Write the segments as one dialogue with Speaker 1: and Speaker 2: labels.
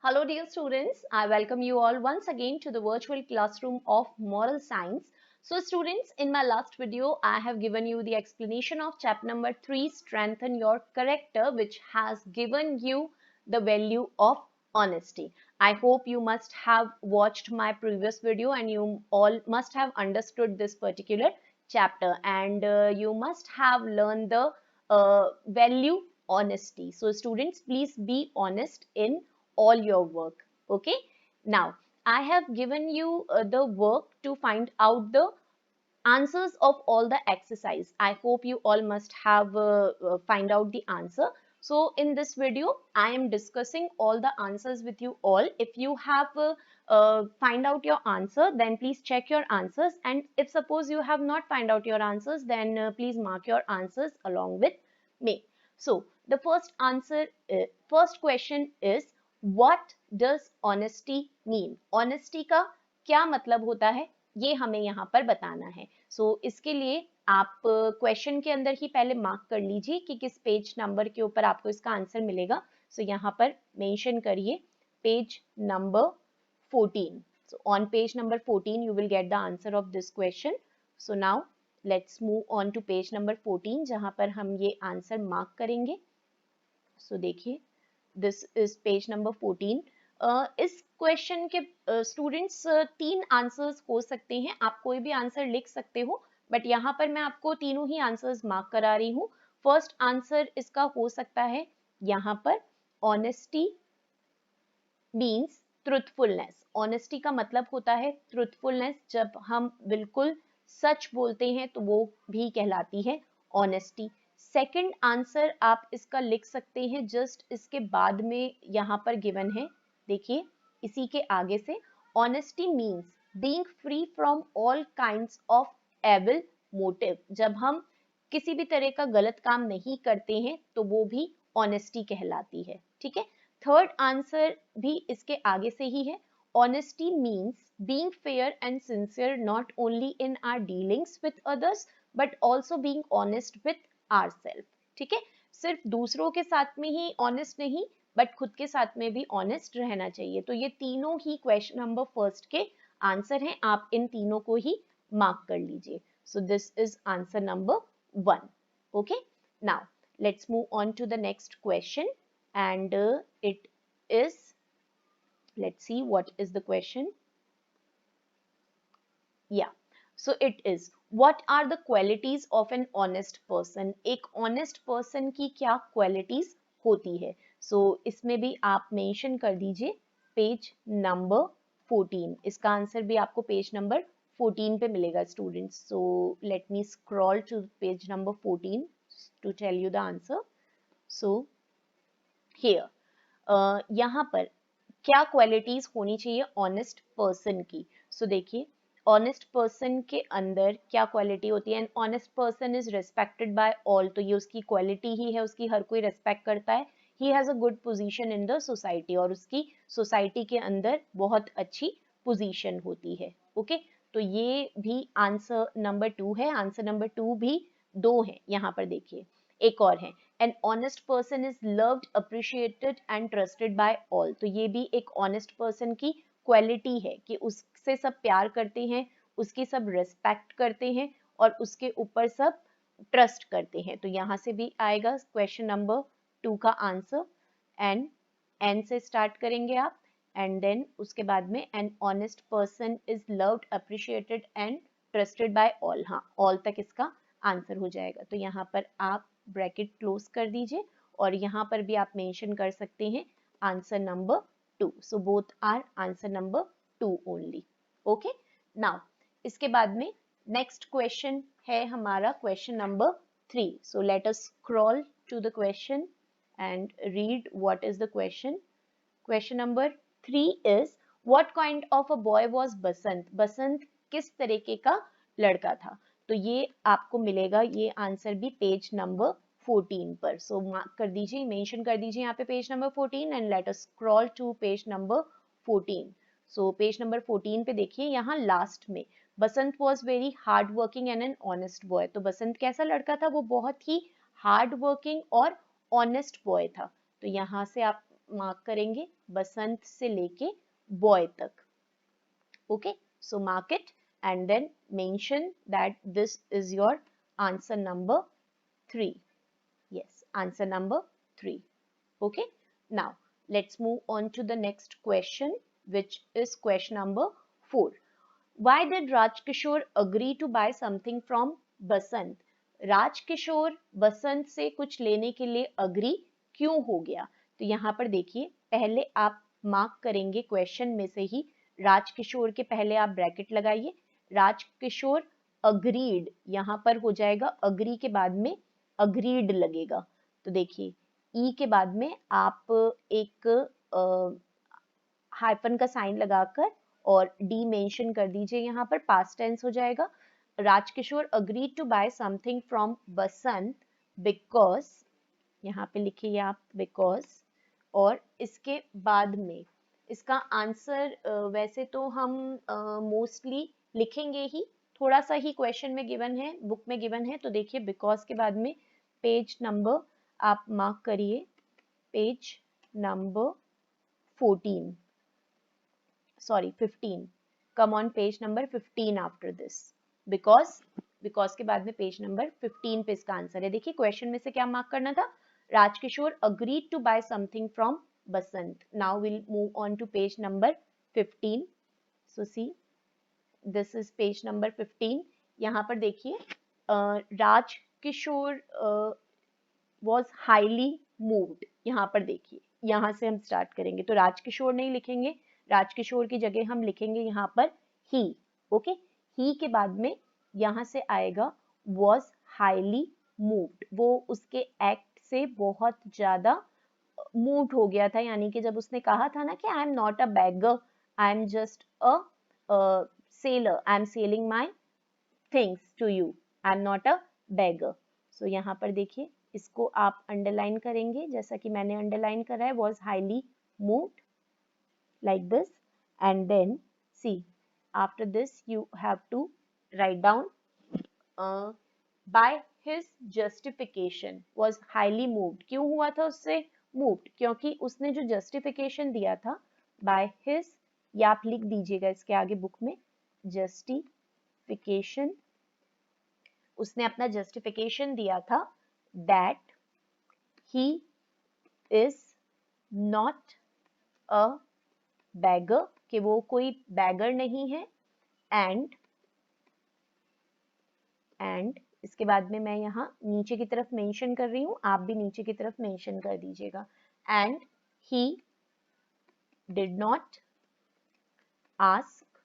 Speaker 1: Hello, dear students. I welcome you all once again to the virtual classroom of moral science. So, students, in my last video, I have given you the explanation of chapter number 3, Strengthen Your Character, which has given you the value of honesty. I hope you must have watched my previous video and you all must have understood this particular chapter and you must have learned the value honesty. So, students, please be honest in all your work. Okay, now I have given you the work to find out the answers of all the exercise. I hope you all must have find out the answer. So in this video I am discussing all the answers with you all. If you have find out your answer, then please check your answers, and if suppose you have not find out your answers, then please mark your answers along with me. So the first question is, what does honesty mean? Honesty का क्या मतलब होता है, ये हमें यहाँ पर बताना है. सो इसके लिए आप क्वेश्चन के अंदर ही पहले मार्क कर लीजिए कि किस पेज नंबर के ऊपर आपको इसका आंसर मिलेगा. सो यहाँ पर मेंशन करिए page number 14. So on page number 14 you will get the answer of this question. So now let's move on to page number 14 जहाँ पर हम ये आंसर मार्क करेंगे. सो देखिए, दिस इज पेज नंबर 14. इस क्वेश्चन के स्टूडेंट्स तीन आंसर्स हो सकते हैं. आप कोई भी आंसर लिख सकते हो, बट यहाँ पर मैं आपको तीनों ही आंसर्स मार्क करा रही हूँ. फर्स्ट आंसर इसका हो सकता है यहाँ पर, ऑनेस्टी मीन्स ट्रुथफुलनेस. ऑनेस्टी का मतलब होता है ट्रुथफुलनेस. जब हम बिल्कुल सच बोलते हैं तो वो भी कहलाती है ऑनेस्टी. सेकंड आंसर आप इसका लिख सकते हैं जस्ट इसके बाद में यहाँ पर गिवन है. देखिए इसी के आगे से, honesty means being free from all kinds of evil motive. जब हम किसी भी तरह का गलत काम नहीं करते हैं तो वो भी ऑनेस्टी कहलाती है. ठीक है. थर्ड आंसर भी इसके आगे से ही है. Honesty means being fair and sincere not only in our dealings with others but also being honest with ourselves. ठीक है. सिर्फ दूसरों के साथ में ही ऑनेस्ट नहीं, बट खुद के साथ में भी ऑनेस्ट रहना चाहिए. तो ये तीनों ही क्वेश्चन नंबर फर्स्ट के आंसर हैं. आप इन तीनों को ही मार्क कर लीजिए. So this is answer number 1. Okay, now let's move on to the next question, and it is, let's see what is the question. Yeah, so it is, what are the qualities of an honest person? एक honest person की क्या qualities होती है? So इसमें भी आप mention कर दीजिए पेज नंबर 14. इसका आंसर भी आपको पेज नंबर 14 पे मिलेगा students. So let me scroll to page number 14 to tell you the answer. So here यहाँ पर क्या क्वालिटीज होनी चाहिए ऑनेस्ट पर्सन की? सो देखिए, ऑनेस्ट पर्सन के अंदर क्या क्वालिटी होती है? And honest person is respected by all. तो ये उसकी क्वालिटी ही है, उसकी हर कोई रिस्पेक्ट करता है. He has a good position in the society, और उसकी सोसाइटी के अंदर बहुत अच्छी पोजीशन होती है. ओके, तो ये भी आंसर नंबर 2 है. आंसर नंबर 2 भी 2 है. यहाँ पर देखिए एक और है, an honest person is loved, appreciated and trusted by all. तो ये भी एक honest person की क्वालिटी है कि उससे सब प्यार करते हैं, उसकी सब रिस्पेक्ट करते हैं और उसके ऊपर सब ट्रस्ट करते हैं. तो यहाँ से भी आएगा क्वेश्चन नंबर 2 का आंसर. एंड एन से स्टार्ट करेंगे आप, एंड देन उसके बाद में an honest person is loved, appreciated and trusted bye all. हाँ, ऑल तक इसका आंसर हो जाएगा. तो यहाँ पर आप ब्रैकेट क्लोज कर दीजिए और यहाँ पर भी आप मेंशन कर सकते हैं answer number 2. So both are answer number 2 only. Okay, now इसके बाद में नेक्स्ट क्वेश्चन है हमारा question number 3. So let us scroll to the question and read what is the question. Question number 3 is, what kind of a boy was Basant? Basant किस तरीके का लड़का था? तो ये आपको मिलेगा ये आंसर भी पेज नंबर 14 पर. सो मार्क कर दीजिए, मेंशन कर दीजिए यहाँ पे page number 14 and let us scroll to page number 14. So page number 14 पे देखिए, यहाँ लास्ट में Basant was very hard working and an honest boy. तो बसंत कैसा लड़का था? वो बहुत ही हार्ड वर्किंग और ऑनेस्ट बॉय था. तो यहाँ से आप मार्क करेंगे बसंत से लेके बॉय तक. Okay, so mark it and then mention that this is your answer number 3. Yes, answer number 3. Okay, now let's move on to the next question, which is question number 4. Why did Rajkishore agree to buy something from Basant? Rajkishore बसंत से कुछ लेने के लिए agree क्यों हो गया? तो यहाँ पर देखिए, पहले आप मार्क करेंगे क्वेश्चन में से ही राजकिशोर के पहले आप ब्रैकेट लगाइए. राजकिशोर अग्रीड, यहाँ पर हो जाएगा अग्री के बाद में अग्रीड लगेगा. तो देखिए ई के बाद में आप एक हाइफन का साइन लगाकर और डी मेंशन कर दीजिए. यहाँ पर पास्ट टेंस हो जाएगा. Rajkishore agreed to buy something from Basant because, यहाँ पे लिखिए आप बिकॉज, और इसके बाद में इसका आंसर वैसे तो हम मोस्टली लिखेंगे ही, थोड़ा सा ही क्वेश्चन में गिवन है, बुक में गिवन है. तो देखिए बिकॉज के बाद में पेज नंबर आप मार्क करिए, page number 14, sorry 15, come on page number 15 after this, because के बाद में पेज नंबर 15 पे इसका आंसर है. देखिए क्वेश्चन में से क्या मार्क करना था, Rajkishore agreed to buy something from Basant. Now we'll move on to page number 15. So see, this is page number 15. यहाँ पर देखिए राजकिशोर was highly moved. यहाँ पर देखिए, यहाँ से हम स्टार्ट करेंगे तो राजकिशोर नहीं लिखेंगे, राजकिशोर की जगह हम लिखेंगे यहाँ पर ही. ओके, ही के बाद में यहाँ से आएगा was highly moved. वो उसके एक्ट से बहुत ज्यादा मूव्ड हो गया था, यानी कि जब उसने कहा था ना कि I am not a beggar, I am just a seller, I am selling my things to you, I am not a beggar. So यहाँ पर देखिए इसको आप अंडरलाइन करेंगे जैसा कि मैंने अंडरलाइन करा है, was highly moved like this, and then see after this you have to write down by his justification was highly moved. क्यों हुआ था उससे moved? क्योंकि उसने जो justification दिया था by his, या आप लिख दीजिएगा इसके आगे बुक में justification, उसने अपना justification दिया था that he is not a beggar, कि वो कोई बैगर नहीं है, एंड इसके बाद में मैं यहाँ नीचे की तरफ मेंशन कर रही हूँ, आप भी नीचे की तरफ मेंशन कर दीजिएगा. And he did not ask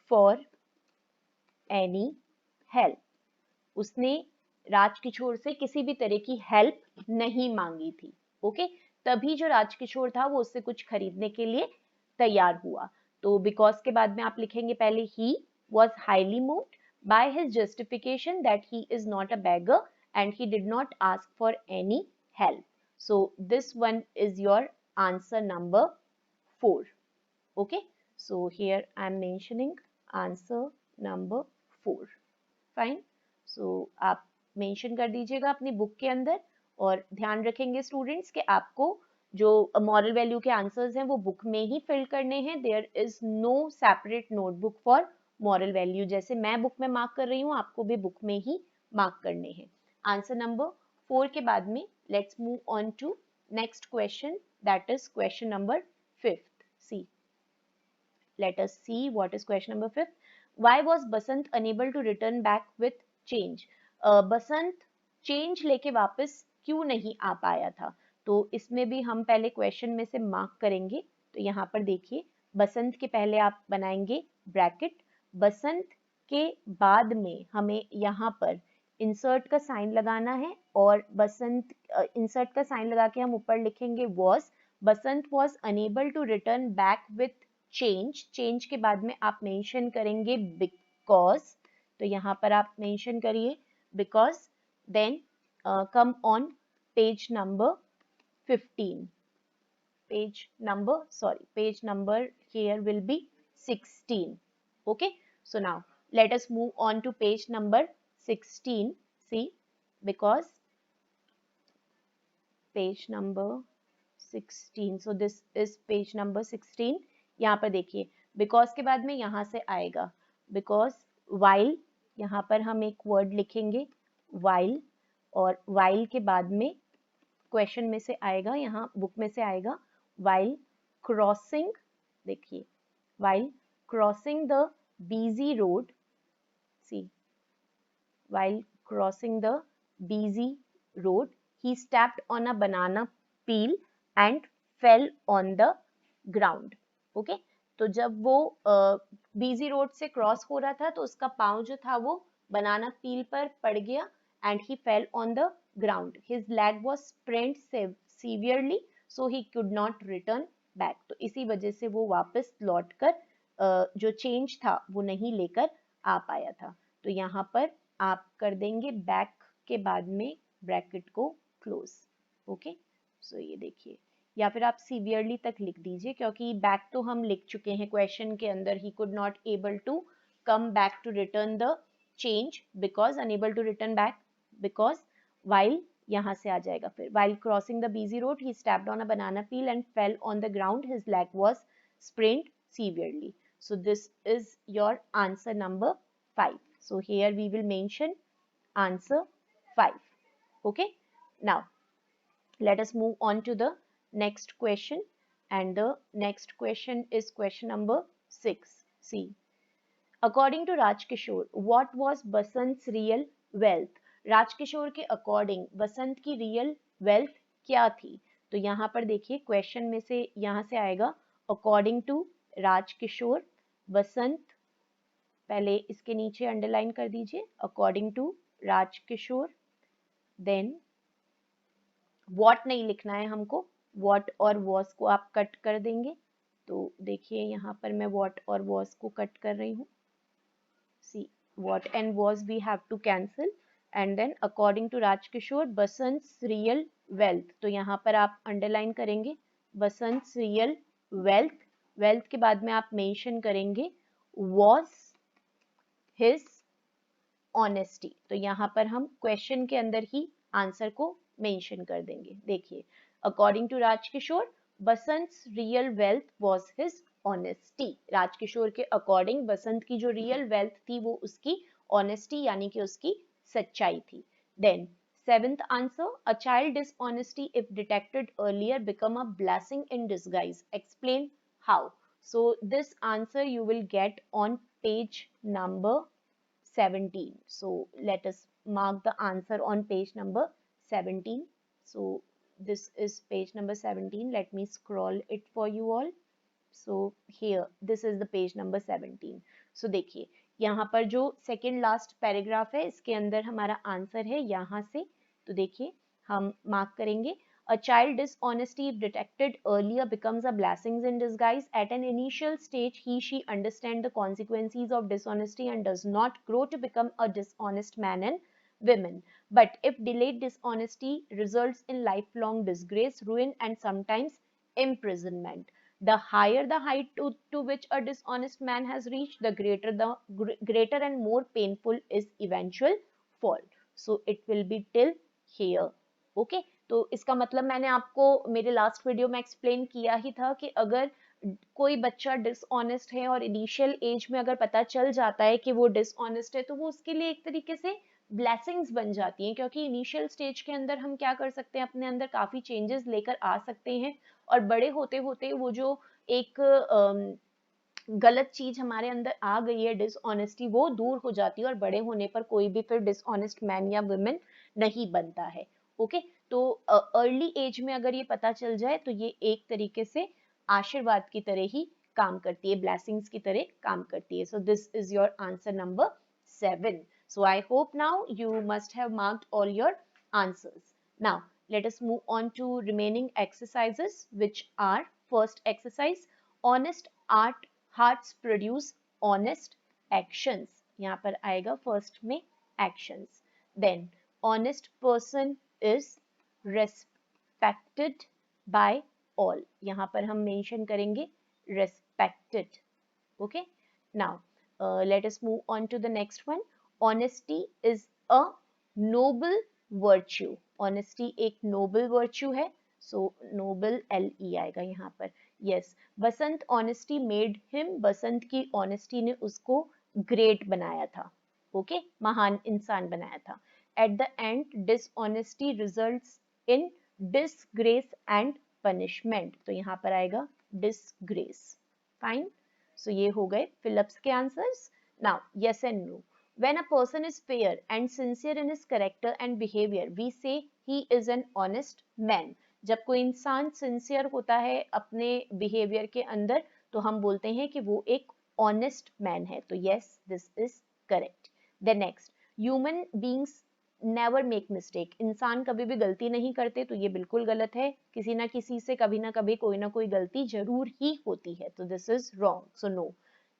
Speaker 1: for any help. उसने राजकिशोर से किसी भी तरह की हेल्प नहीं मांगी थी. ओके, तभी जो राजकिशोर था वो उससे कुछ खरीदने के लिए तैयार हुआ. तो बिकॉज के बाद में आप लिखेंगे पहले ही was highly moved by his justification that he is not a beggar and he did not ask for any help. So this one is your answer number 4. Okay, so here I am mentioning answer number 4. Fine. So आप mention कर दीजिएगा अपनी book के अंदर, और ध्यान रखेंगे students कि आपको जो मॉरल वैल्यू के आंसर्स हैं वो बुक में ही फिल करने हैं. There is no separate notebook for moral value. जैसे मैं बुक में मार्क कर रही हूँ, आपको भी बुक में ही मार्क करने हैं. आंसर नंबर 4 के बाद में let's move on to next question, that is question number 5th. See, let us see what is question number 5th. Why was Basant unable to return back with change? Basant change लेके वापस क्यों नहीं आ पाया था? तो इसमें भी हम पहले क्वेश्चन में से मार्क करेंगे. तो यहाँ पर देखिए बसंत के पहले आप बनाएंगे ब्रैकेट, बसंत के बाद में हमें यहाँ पर इंसर्ट का साइन लगाना है, और बसंत इंसर्ट का साइन लगा के हम ऊपर लिखेंगे was. Basant was unable to return back with change. Change के बाद में आप मेंशन करेंगे बिकॉज. तो यहाँ पर आप मेंशन करिए because. Then come on page number 15. Page number here will be 16. Okay, so now let us move on to page number 16. See, because page number 16, so this is page number 16। यहाँ पर देखिए because के बाद में यहाँ से आएगा because, while, यहाँ पर हम एक वर्ड लिखेंगे वाइल, और वाइल के बाद में क्वेश्चन में से आएगा, यहाँ बुक में से आएगा वाइल क्रॉसिंग, देखिए while crossing the busy road, see, while crossing the busy road, he stepped on a banana peel and fell on the ground. Okay, तो जब वो बिजी रोड से क्रॉस हो रहा था तो उसका पाँव जो था वो बनाना पील पर पड़ गया and he fell on the ground. His leg was sprained severely, so he could not return back. तो इसी वजह से वो वापस लौटकर जो चेंज था वो नहीं लेकर आ पाया था। तो यहाँ पर आप कर देंगे बैक के बाद में ब्रैकेट को क्लोज। ओके, सो ये देखिए, या फिर आप सीवियरली तक लिख दीजिए क्योंकि बैक तो हम लिख चुके हैं क्वेश्चन के अंदर, he could not able to come back to return the change because unable to return back because while यहाँ से आ जाएगा फिर while crossing the busy road he stepped on a banana peel and fell on the ground, his leg was sprained severely. So this is your answer number 5. So here we will mention answer 5. Okay, now let us move on to the next question, and the next question is question number 6. See, according to Rajkishore, what was Basant's real wealth? Rajkishore के according बसंत की real wealth क्या थी? तो यहाँ पर देखिए question में से यहाँ से आएगा अकॉर्डिंग टू राजकिशोर बसंत, पहले इसके नीचे अंडरलाइन कर दीजिए according to Rajkishore, then what नहीं लिखना है हमको, व्हाट और वॉस को आप कट कर देंगे। तो देखिए यहाँ पर मैं व्हाट और वॉस को कट कर रही हूँ। सी, what and was we have to cancel, and then according to Rajkishore Basant's real wealth, तो यहाँ पर आप अंडरलाइन करेंगे Basant's real wealth, wealth के बाद में आप मेंशन करेंगे was his honesty। तो यहाँ पर हम क्वेश्चन के अंदर ही आंसर को मेंशन कर देंगे। देखिए according to Rajkishore Basant's real wealth was his honesty। Rajkishore के अकॉर्डिंग बसंत की जो रियल वेल्थ थी वो उसकी ऑनेस्टी यानी कि उसकी सच्चाई थी। Then seventh answer, a child dishonesty if detected earlier become a blessing in disguise, explain how? So this answer you will get on page number 17. So let us mark the answer on page number 17. So this is page number 17. Let me scroll it for you all. So here this is the page number 17. So देखिए यहाँ पर जो second last paragraph है इसके अंदर हमारा answer है यहाँ से। तो देखिए हम मार्क करेंगे a child dishonesty if detected earlier becomes a blessing in disguise. At an initial stage he she understands the consequences of dishonesty and does not grow to become a dishonest man and women. But if delayed dishonesty results in lifelong disgrace, ruin and sometimes imprisonment. The higher the height to which a dishonest man has reached, the greater and more painful is eventual fall. So it will be till here. Okay, तो इसका मतलब मैंने आपको मेरे last video में explain किया ही था कि अगर कोई बच्चा डिसऑनेस्ट है और इनिशियल एज में अगर पता चल जाता है कि वो डिसऑनेस्ट है तो वो उसके लिए एक तरीके से ब्लेसिंग्स बन जाती हैं, क्योंकि इनिशियल स्टेज के अंदर हम क्या कर सकते हैं, अपने अंदर काफी चेंजेस लेकर आ सकते हैं और बड़े होते होते वो जो एक गलत चीज हमारे अंदर आ गई है डिसऑनेस्टी, वो दूर हो जाती है और बड़े होने पर कोई भी फिर डिसऑनेस्ट मैन या वुमेन नहीं बनता है। ओके, तो अर्ली एज में अगर ये पता चल जाए तो ये एक तरीके से आशीर्वाद की तरह ही काम करती है, ब्लेसिंग्स की तरह काम करती है। सो this is your answer number 7. So I hope now you must have marked all your answers. Now let us move on to remaining exercises, which are first exercise, honest art hearts produce honest actions. यहाँ पर आएगा first में actions. Then honest person is respected by all. यहाँ पर हम mention करेंगे respected. Okay, now let us move on to the next one. Honesty is a noble virtue. Honesty एक noble virtue है. सो नोबल LE आएगा यहाँ पर. यस, बसंत honesty made him, बसंत की ऑनेस्टी ने उसको ग्रेट बनाया था. ओके, महान इंसान बनाया था. At the end dishonesty results in disgrace and punishment. तो यहाँ पर आएगा डिसग्रेस. फाइन. सो ये हो गए फिलिप्स के answers. Now yes and no. When a person is fair and sincere in his character and behavior, we say he is an honest man. जब कोई इंसान सिंसियर होता है अपने बिहेवियर के अंदर, तो हम बोलते हैं कि वो एक ऑनेस्ट मैन है. तो yes, this is correct. The next, human beings never make mistake. इंसान कभी भी गलती नहीं करते, तो ये बिल्कुल गलत है. किसी ना किसी से कभी ना कोई गलती जरूर ही होती है. तो this is wrong. So no.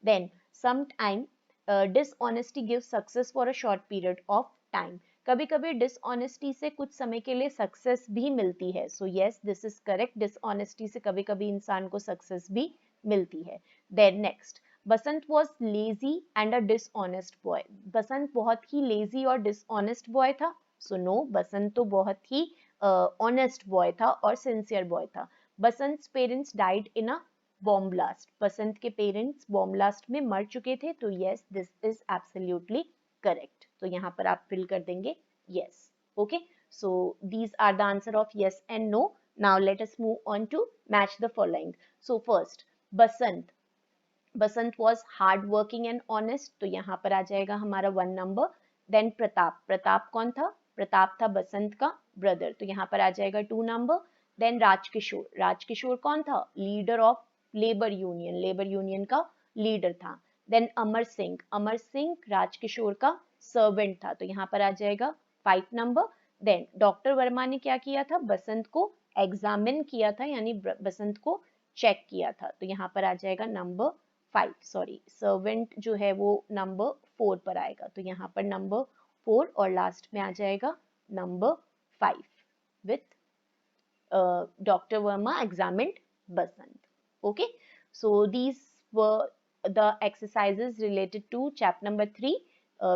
Speaker 1: Then sometime dishonesty gives success for a short period of time. कभी कभी डिसऑनेस्टी से कुछ समय के लिए सक्सेस भी मिलती है. So yes, this is correct. Dishonesty से कभी कभी इंसान को सक्सेस भी मिलती है. Then next, Basant was lazy and a dishonest boy. Basant बहुत ही लेजी और डिसऑनेस्ट बॉय था. सो नो, बसंत तो बहुत ही ऑनेस्ट बॉय था और सिंसियर बॉय था. Basant parents died in a bomb blast. Basant के पेरेंट्स बॉम्ब ब्लास्ट में मर चुके थे. तो yes, this is absolutely correct. तो यहाँ पर आप फिल कर देंगे yes. Okay, so these are the answer of yes and no. Now let us move on to match the following. So first, Basant. Basant was hard working and honest. तो यहाँ पर आ जाएगा हमारा 1 नंबर. देन प्रताप. प्रताप कौन था? प्रताप था बसंत का ब्रदर. तो यहाँ पर आ जाएगा 2 नंबर. देन राजकिशोर. राजकिशोर कौन था? Leader of labour union. Labour union का लीडर था. देन अमर सिंह. अमर सिंह राजकिशोर का सर्वेंट था. तो यहाँ पर आ जाएगा 5 नंबर. देन डॉक्टर वर्मा ने क्या किया था? बसंत को एग्जामिन किया था, यानी बसंत को चेक किया था. तो यहाँ पर आ जाएगा नंबर 5. सॉरी, सर्वेंट जो है वो नंबर 4 पर आएगा. तो यहाँ पर नंबर 4 और लास्ट में आ जाएगा number 5 with Dr. Verma examined Basant. Okay, so these were the exercises related to chapter number 3.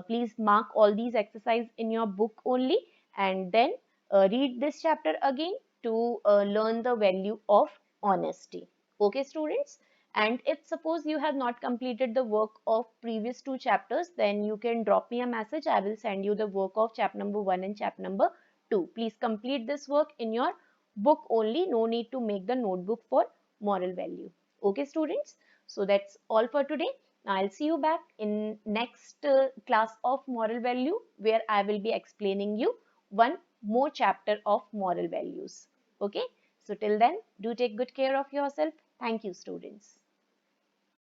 Speaker 1: Please mark all these exercises in your book only, and then read this chapter again to learn the value of honesty. Okay, students. And if suppose you have not completed the work of previous 2 chapters, then you can drop me a message. I will send you the work of chapter number 1 and chapter number 2. Please complete this work in your book only. No need to make the notebook for moral value. Okay, students. So that's all for today. I'll see you back in next class of moral value, where I will be explaining you one more chapter of moral values. Okay. So till then, do take good care of yourself. Thank you, students.